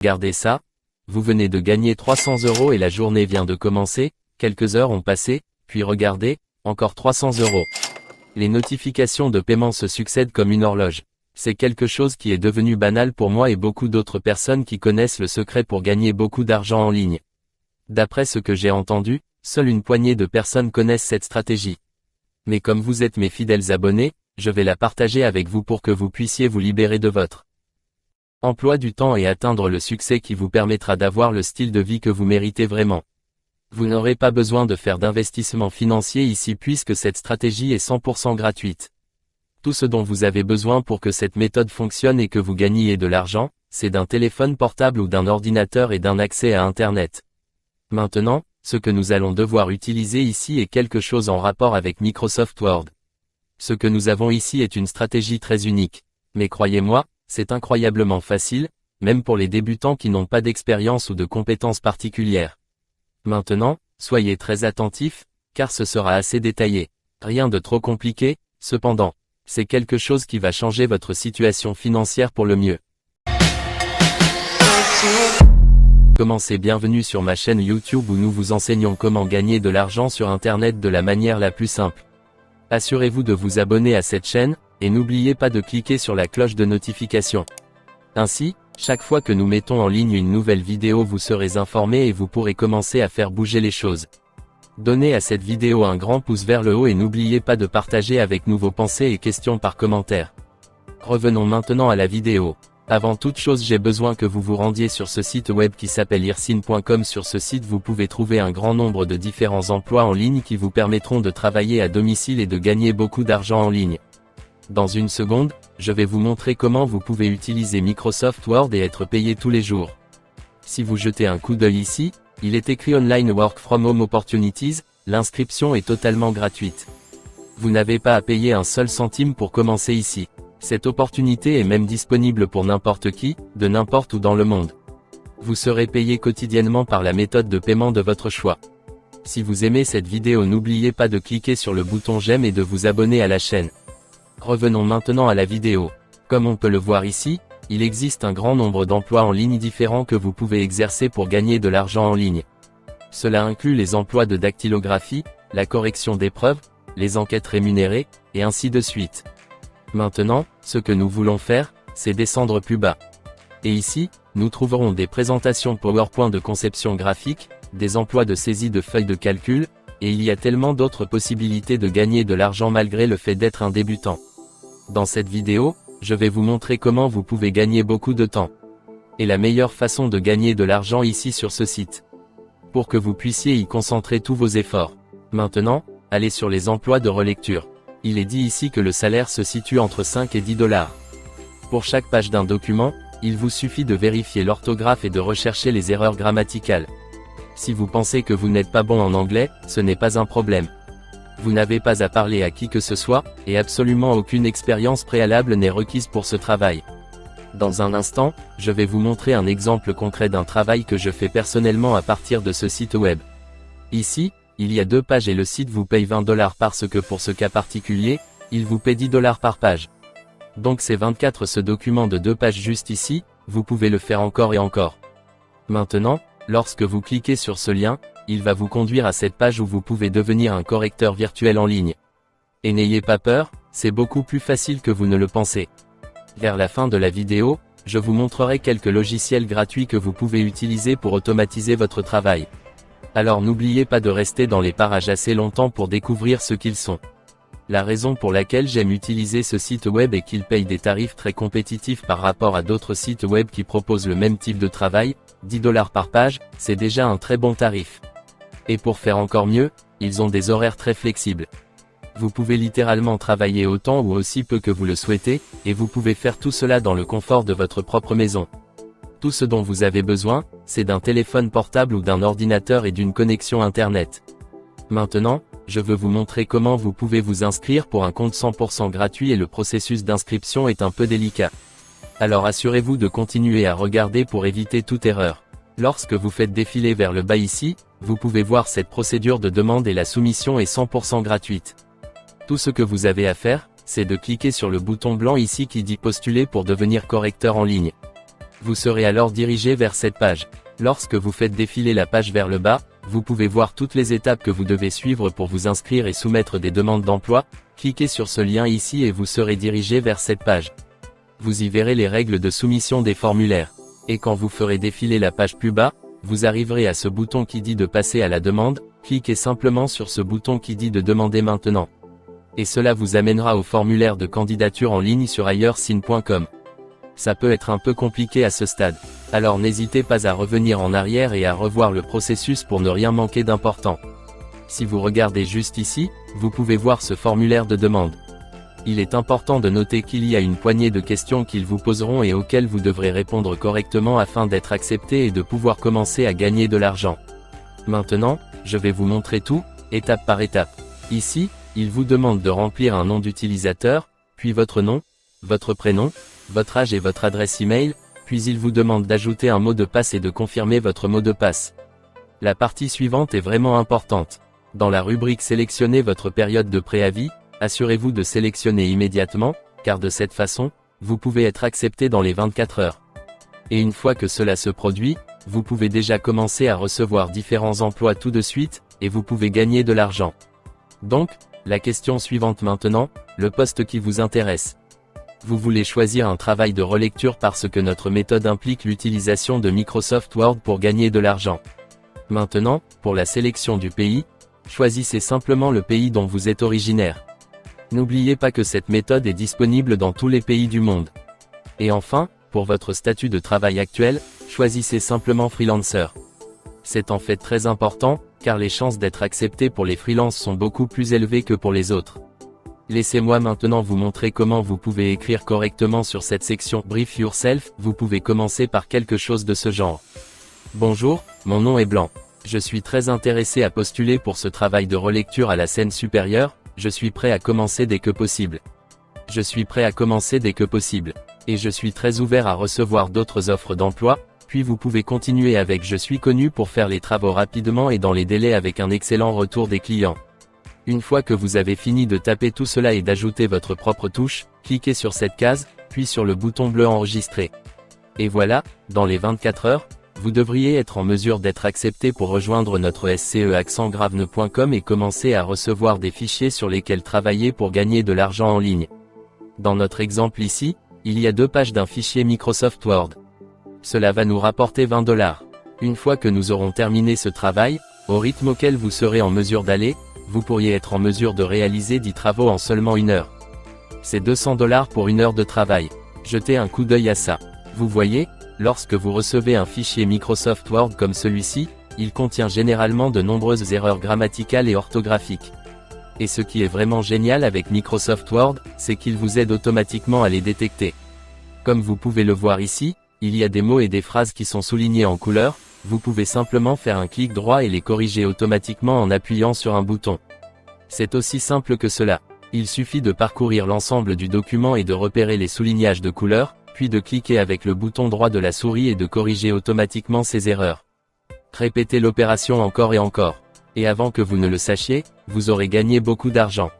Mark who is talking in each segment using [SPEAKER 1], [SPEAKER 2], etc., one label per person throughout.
[SPEAKER 1] Regardez ça. Vous venez de gagner 300 € et la journée vient de commencer, quelques heures ont passé, puis regardez, encore 300 €. Les notifications de paiement se succèdent comme une horloge. C'est quelque chose qui est devenu banal pour moi et beaucoup d'autres personnes qui connaissent le secret pour gagner beaucoup d'argent en ligne. D'après ce que j'ai entendu, seule une poignée de personnes connaissent cette stratégie. Mais comme vous êtes mes fidèles abonnés, je vais la partager avec vous pour que vous puissiez vous libérer de votre emploi du temps et atteindre le succès qui vous permettra d'avoir le style de vie que vous méritez vraiment. Vous n'aurez pas besoin de faire d'investissement financier ici puisque cette stratégie est 100% gratuite. Tout ce dont vous avez besoin pour que cette méthode fonctionne et que vous gagniez de l'argent, c'est d'un téléphone portable ou d'un ordinateur et d'un accès à Internet. Maintenant, ce que nous allons devoir utiliser ici est quelque chose en rapport avec Microsoft Word. Ce que nous avons ici est une stratégie très unique. Mais croyez-moi, c'est incroyablement facile, même pour les débutants qui n'ont pas d'expérience ou de compétences particulières. Maintenant, soyez très attentifs, car ce sera assez détaillé. Rien de trop compliqué, cependant. C'est quelque chose qui va changer votre situation financière pour le mieux. Commencez, bienvenue sur ma chaîne YouTube où nous vous enseignons comment gagner de l'argent sur Internet de la manière la plus simple. Assurez-vous de vous abonner à cette chaîne, et n'oubliez pas de cliquer sur la cloche de notification. Ainsi, chaque fois que nous mettons en ligne une nouvelle vidéo vous serez informé et vous pourrez commencer à faire bouger les choses. Donnez à cette vidéo un grand pouce vers le haut et n'oubliez pas de partager avec nous vos pensées et questions par commentaire. Revenons maintenant à la vidéo. Avant toute chose j'ai besoin que vous vous rendiez sur ce site web qui s'appelle irsine.com. Sur ce site vous pouvez trouver un grand nombre de différents emplois en ligne qui vous permettront de travailler à domicile et de gagner beaucoup d'argent en ligne. Dans une seconde, je vais vous montrer comment vous pouvez utiliser Microsoft Word et être payé tous les jours. Si vous jetez un coup d'œil ici, il est écrit Online Work from Home Opportunities, l'inscription est totalement gratuite. Vous n'avez pas à payer un seul centime pour commencer ici. Cette opportunité est même disponible pour n'importe qui, de n'importe où dans le monde. Vous serez payé quotidiennement par la méthode de paiement de votre choix. Si vous aimez cette vidéo, n'oubliez pas de cliquer sur le bouton j'aime et de vous abonner à la chaîne. Revenons maintenant à la vidéo. Comme on peut le voir ici, il existe un grand nombre d'emplois en ligne différents que vous pouvez exercer pour gagner de l'argent en ligne. Cela inclut les emplois de dactylographie, la correction d'épreuves, les enquêtes rémunérées, et ainsi de suite. Maintenant, ce que nous voulons faire, c'est descendre plus bas. Et ici, nous trouverons des présentations PowerPoint de conception graphique, des emplois de saisie de feuilles de calcul, et il y a tellement d'autres possibilités de gagner de l'argent malgré le fait d'être un débutant. Dans cette vidéo, je vais vous montrer comment vous pouvez gagner beaucoup de temps. Et la meilleure façon de gagner de l'argent ici sur ce site. Pour que vous puissiez y concentrer tous vos efforts. Maintenant, allez sur les emplois de relecture. Il est dit ici que le salaire se situe entre 5 et 10 $. Pour chaque page d'un document, il vous suffit de vérifier l'orthographe et de rechercher les erreurs grammaticales. Si vous pensez que vous n'êtes pas bon en anglais, ce n'est pas un problème. Vous n'avez pas à parler à qui que ce soit, et absolument aucune expérience préalable n'est requise pour ce travail. Dans un instant, je vais vous montrer un exemple concret d'un travail que je fais personnellement à partir de ce site web. Ici, il y a 2 pages et le site vous paye 20 $ parce que pour ce cas particulier, il vous paie 10 $ par page. Donc c'est 24 ce document de 2 pages juste ici, vous pouvez le faire encore et encore. Maintenant, lorsque vous cliquez sur ce lien, il va vous conduire à cette page où vous pouvez devenir un correcteur virtuel en ligne. Et n'ayez pas peur, c'est beaucoup plus facile que vous ne le pensez. Vers la fin de la vidéo, je vous montrerai quelques logiciels gratuits que vous pouvez utiliser pour automatiser votre travail. Alors n'oubliez pas de rester dans les parages assez longtemps pour découvrir ce qu'ils sont. La raison pour laquelle j'aime utiliser ce site web est qu'il paye des tarifs très compétitifs par rapport à d'autres sites web qui proposent le même type de travail, 10 $ par page, c'est déjà un très bon tarif. Et pour faire encore mieux, ils ont des horaires très flexibles. Vous pouvez littéralement travailler autant ou aussi peu que vous le souhaitez, et vous pouvez faire tout cela dans le confort de votre propre maison. Tout ce dont vous avez besoin, c'est d'un téléphone portable ou d'un ordinateur et d'une connexion Internet. Maintenant, je veux vous montrer comment vous pouvez vous inscrire pour un compte 100% gratuit et le processus d'inscription est un peu délicat. Alors assurez-vous de continuer à regarder pour éviter toute erreur. Lorsque vous faites défiler vers le bas ici, vous pouvez voir cette procédure de demande et la soumission est 100% gratuite. Tout ce que vous avez à faire, c'est de cliquer sur le bouton blanc ici qui dit postuler pour devenir correcteur en ligne. Vous serez alors dirigé vers cette page. Lorsque vous faites défiler la page vers le bas, vous pouvez voir toutes les étapes que vous devez suivre pour vous inscrire et soumettre des demandes d'emploi. Cliquez sur ce lien ici et vous serez dirigé vers cette page. Vous y verrez les règles de soumission des formulaires. Et quand vous ferez défiler la page plus bas, vous arriverez à ce bouton qui dit de passer à la demande. Cliquez simplement sur ce bouton qui dit de demander maintenant. Et cela vous amènera au formulaire de candidature en ligne sur ailleurs-signe.com. Ça peut être un peu compliqué à ce stade. Alors n'hésitez pas à revenir en arrière et à revoir le processus pour ne rien manquer d'important. Si vous regardez juste ici, vous pouvez voir ce formulaire de demande. Il est important de noter qu'il y a une poignée de questions qu'ils vous poseront et auxquelles vous devrez répondre correctement afin d'être accepté et de pouvoir commencer à gagner de l'argent. Maintenant, je vais vous montrer tout, étape par étape. Ici, il vous demande de remplir un nom d'utilisateur, puis votre nom, votre prénom, votre âge et votre adresse email, puis il vous demande d'ajouter un mot de passe et de confirmer votre mot de passe. La partie suivante est vraiment importante. Dans la rubrique Sélectionnez votre période de préavis, assurez-vous de sélectionner immédiatement, car de cette façon, vous pouvez être accepté dans les 24 heures. Et une fois que cela se produit, vous pouvez déjà commencer à recevoir différents emplois tout de suite, et vous pouvez gagner de l'argent. Donc, la question suivante maintenant, le poste qui vous intéresse. Vous voulez choisir un travail de relecture parce que notre méthode implique l'utilisation de Microsoft Word pour gagner de l'argent. Maintenant, pour la sélection du pays, choisissez simplement le pays dont vous êtes originaire. N'oubliez pas que cette méthode est disponible dans tous les pays du monde. Et enfin, pour votre statut de travail actuel, choisissez simplement freelancer. C'est en fait très important, car les chances d'être accepté pour les freelances sont beaucoup plus élevées que pour les autres. Laissez-moi maintenant vous montrer comment vous pouvez écrire correctement sur cette section Brief Yourself. Vous pouvez commencer par quelque chose de ce genre. Bonjour, mon nom est Blanc. Je suis très intéressé à postuler pour ce travail de relecture à la scène supérieure. Je suis prêt à commencer dès que possible. Je suis prêt à commencer dès que possible. Et je suis très ouvert à recevoir d'autres offres d'emploi. Puis vous pouvez continuer avec je suis connu pour faire les travaux rapidement et dans les délais avec un excellent retour des clients. Une fois que vous avez fini de taper tout cela et d'ajouter votre propre touche, cliquez sur cette case, puis sur le bouton bleu enregistrer. Et voilà, dans les 24 heures, vous devriez être en mesure d'être accepté pour rejoindre notre sceaccentgrave.com et commencer à recevoir des fichiers sur lesquels travailler pour gagner de l'argent en ligne. Dans notre exemple ici, il y a 2 pages d'un fichier Microsoft Word. Cela va nous rapporter 20 $. Une fois que nous aurons terminé ce travail, au rythme auquel vous serez en mesure d'aller, vous pourriez être en mesure de réaliser 10 travaux en seulement 1 heure. C'est 200 $ pour 1 heure de travail. Jetez un coup d'œil à ça. Vous voyez, lorsque vous recevez un fichier Microsoft Word comme celui-ci, il contient généralement de nombreuses erreurs grammaticales et orthographiques. Et ce qui est vraiment génial avec Microsoft Word, c'est qu'il vous aide automatiquement à les détecter. Comme vous pouvez le voir ici, il y a des mots et des phrases qui sont soulignés en couleur. Vous pouvez simplement faire un clic droit et les corriger automatiquement en appuyant sur un bouton. C'est aussi simple que cela. Il suffit de parcourir l'ensemble du document et de repérer les soulignages de couleur, puis de cliquer avec le bouton droit de la souris et de corriger automatiquement ces erreurs. Répétez l'opération encore et encore. Et avant que vous ne le sachiez, vous aurez gagné beaucoup d'argent.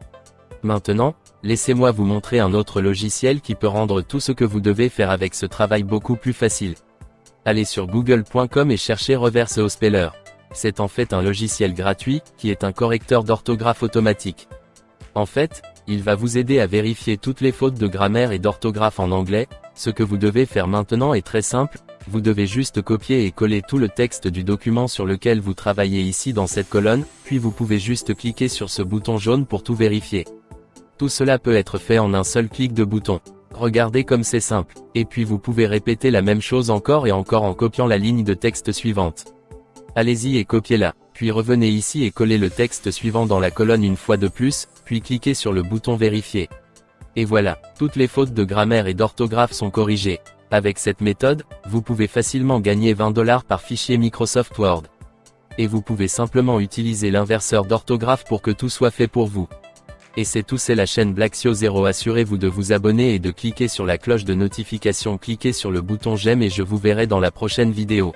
[SPEAKER 1] Maintenant, laissez-moi vous montrer un autre logiciel qui peut rendre tout ce que vous devez faire avec ce travail beaucoup plus facile. Allez sur google.com et cherchez Reverse Speller. C'est en fait un logiciel gratuit, qui est un correcteur d'orthographe automatique. En fait, il va vous aider à vérifier toutes les fautes de grammaire et d'orthographe en anglais. Ce que vous devez faire maintenant est très simple, vous devez juste copier et coller tout le texte du document sur lequel vous travaillez ici dans cette colonne, puis vous pouvez juste cliquer sur ce bouton jaune pour tout vérifier. Tout cela peut être fait en un seul clic de bouton. Regardez comme c'est simple. Et puis vous pouvez répéter la même chose encore et encore en copiant la ligne de texte suivante. Allez-y et copiez-la, puis revenez ici et collez le texte suivant dans la colonne une fois de plus, puis cliquez sur le bouton vérifier. Et voilà, toutes les fautes de grammaire et d'orthographe sont corrigées. Avec cette méthode, vous pouvez facilement gagner 20 $ par fichier Microsoft Word. Et vous pouvez simplement utiliser l'inverseur d'orthographe pour que tout soit fait pour vous. Et c'est tout, c'est la chaîne Blacksio 0. Assurez-vous de vous abonner et de cliquer sur la cloche de notification. Cliquez sur le bouton j'aime et je vous verrai dans la prochaine vidéo.